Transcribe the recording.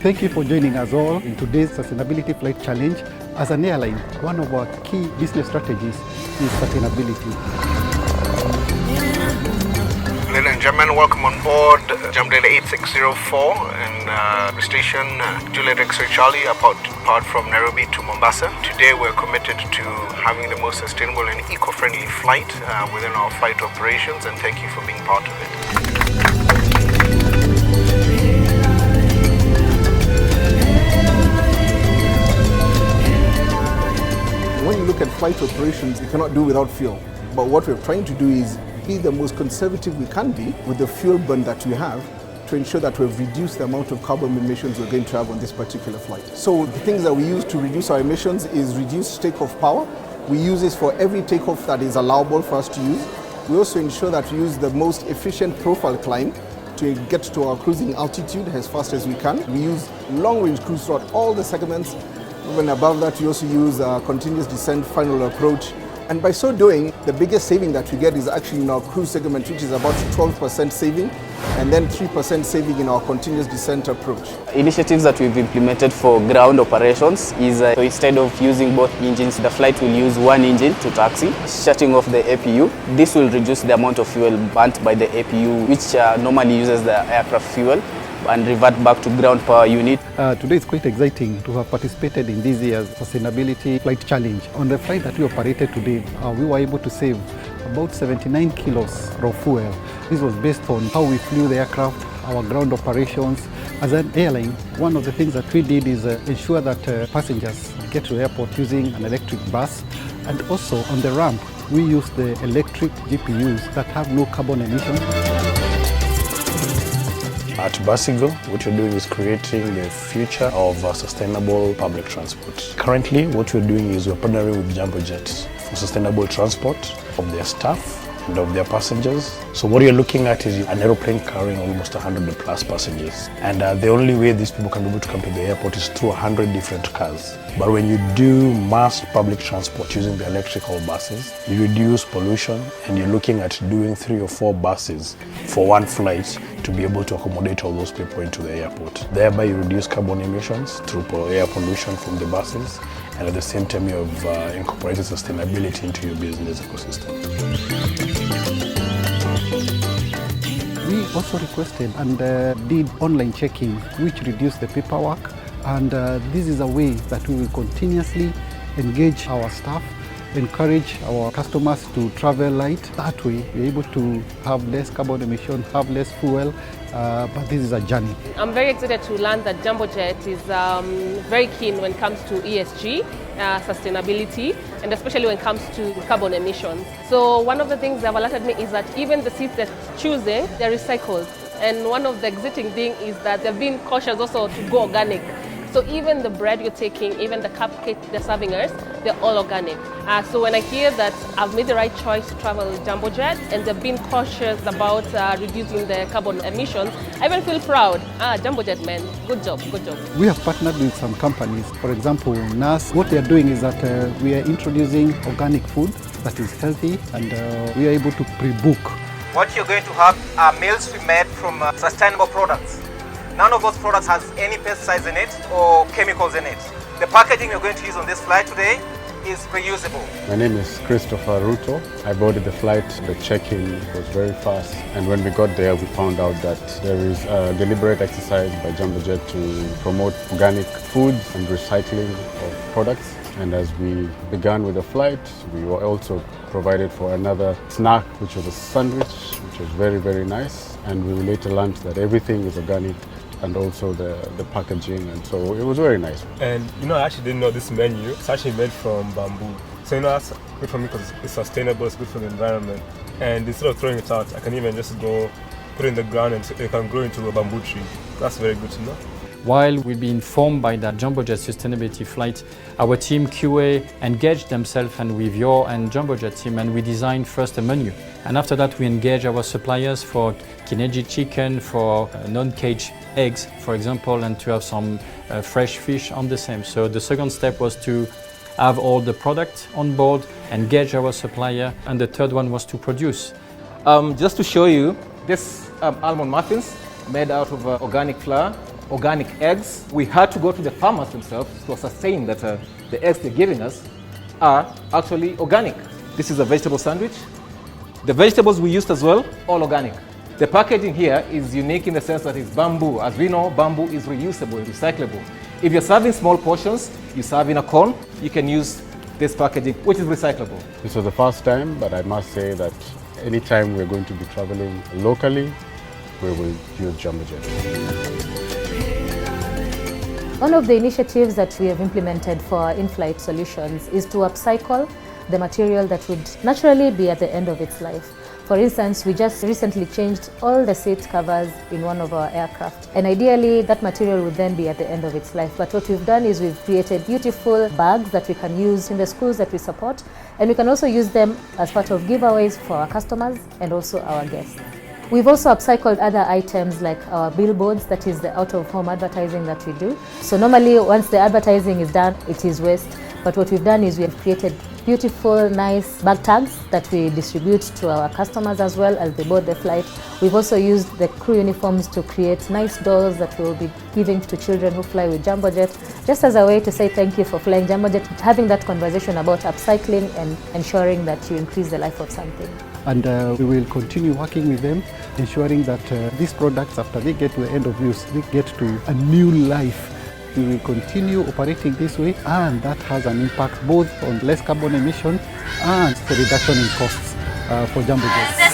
Thank you for joining us all in today's Sustainability Flight Challenge. As an airline, one of our key business strategies is sustainability. Ladies and gentlemen, welcome on board Jambojet 8604 and station Juliet X-ray Charlie apart from Nairobi to Mombasa. Today we're committed to having the most sustainable and eco-friendly flight within our flight operations, and thank you for being part of it. When you look at flight operations, you cannot do without fuel. But what we're trying to do is be the most conservative we can be with the fuel burn that we have to ensure that we've reduced the amount of carbon emissions we're going to have on this particular flight. So the things that we use to reduce our emissions is reduced takeoff power. We use this for every takeoff that is allowable for us to use. We also ensure that we use the most efficient profile climb to get to our cruising altitude as fast as we can. We use long-range cruise throughout all the segments. Even above that, we also use continuous descent final approach. And by so doing, the biggest saving that we get is actually in our cruise segment, which is about 12% saving, and then 3% saving in our continuous descent approach. Initiatives that we've implemented for ground operations is so instead of using both engines, the flight will use one engine to taxi, shutting off the APU. This will reduce the amount of fuel burnt by the APU, which normally uses the aircraft fuel, and revert back to ground power unit. Today it's quite exciting to have participated in this year's Sustainability Flight Challenge. On the flight that we operated today, we were able to save about 79 kilos of fuel. This was based on how we flew the aircraft, our ground operations. As an airline, one of the things that we did is ensure that passengers get to the airport using an electric bus, and also on the ramp we use the electric GPUs that have no carbon emissions. At Basigo, what we're doing is creating the future of sustainable public transport. Currently, what we're doing is we're partnering with Jambojet for sustainable transport of their staff and of their passengers. So what you're looking at is an aeroplane carrying almost 100 plus passengers. And the only way these people can be able to come to the airport is through 100 different cars. But when you do mass public transport using the electrical buses, you reduce pollution, and you're looking at doing 3 or 4 buses for one flight to be able to accommodate all those people into the airport. Thereby you reduce carbon emissions through air pollution from the buses, and at the same time you have incorporated sustainability into your business ecosystem. We also requested and did online checking, which reduced the paperwork, and this is a way that we will continuously engage our staff, encourage our customers to travel light. That way we're able to have less carbon emission, have less fuel, but this is a journey. I'm very excited to learn that Jambojet is very keen when it comes to ESG, sustainability, and especially when it comes to carbon emissions. So one of the things they've alerted me is that even the seats they're choosing, they're recycled. And one of the exciting things is that they've been cautious also to go organic. So even the bread you're taking, even the cupcake they're serving us, they're all organic. So when I hear that I've made the right choice to travel with Jambojet and they've been cautious about reducing the carbon emissions, I even feel proud. Jambojet, man, good job, good job. We have partnered with some companies. For example, NAS, what they are doing is that we are introducing organic food that is healthy, and we are able to pre-book. What you're going to have are meals we made from sustainable products. None of those products has any pesticides in it or chemicals in it. The packaging you're going to use on this flight today is reusable. My name is Christopher Ruto. I boarded the flight. The check-in was very fast, and when we got there we found out that there is a deliberate exercise by Jambojet to promote organic foods and recycling of products. And as we began with the flight, we were also provided for another snack, which was a sandwich, which was very, very nice. And we later learned that everything is organic, and also the packaging, and so it was very nice. And I actually didn't know this menu. It's actually made from bamboo. So that's good for me because it's sustainable, it's good for the environment. And instead of throwing it out, I can even just go put it in the ground and it can grow into a bamboo tree. That's very good to know. While we've been informed by that Jambojet sustainability flight, our team QA engaged themselves and with your and Jambojet team, and we designed first a menu. And after that we engage our suppliers for Kineji chicken, for non-caged eggs, for example, and to have some fresh fish on the same. So the second step was to have all the product on board, engage our supplier, and the third one was to produce. Just to show you, this almond muffins made out of organic flour, organic eggs. We had to go to the farmers themselves to ascertain that the eggs they're giving us are actually organic. This is a vegetable sandwich. The vegetables we used as well, all organic. The packaging here is unique in the sense that it's bamboo. As we know, bamboo is reusable, recyclable. If you're serving small portions, you serve in a cone, you can use this packaging, which is recyclable. This was the first time, but I must say that anytime we're going to be traveling locally, we will use Jambojet. One of the initiatives that we have implemented for our in-flight solutions is to upcycle the material that would naturally be at the end of its life. For instance, we just recently changed all the seat covers in one of our aircraft. And ideally, that material would then be at the end of its life. But what we've done is we've created beautiful bags that we can use in the schools that we support. And we can also use them as part of giveaways for our customers and also our guests. We've also upcycled other items like our billboards, that is the out-of-home advertising that we do. So normally, once the advertising is done, it is waste. But what we've done is we've created beautiful, nice bag tags that we distribute to our customers as well as they board the flight. We've also used the crew uniforms to create nice dolls that we'll be giving to children who fly with Jambojet, just as a way to say thank you for flying Jambojet, having that conversation about upcycling and ensuring that you increase the life of something. And we will continue working with them, ensuring that these products, after they get to the end of use, they get to a new life. We will continue operating this way, and that has an impact both on less carbon emission and the reduction in costs for Jambojet.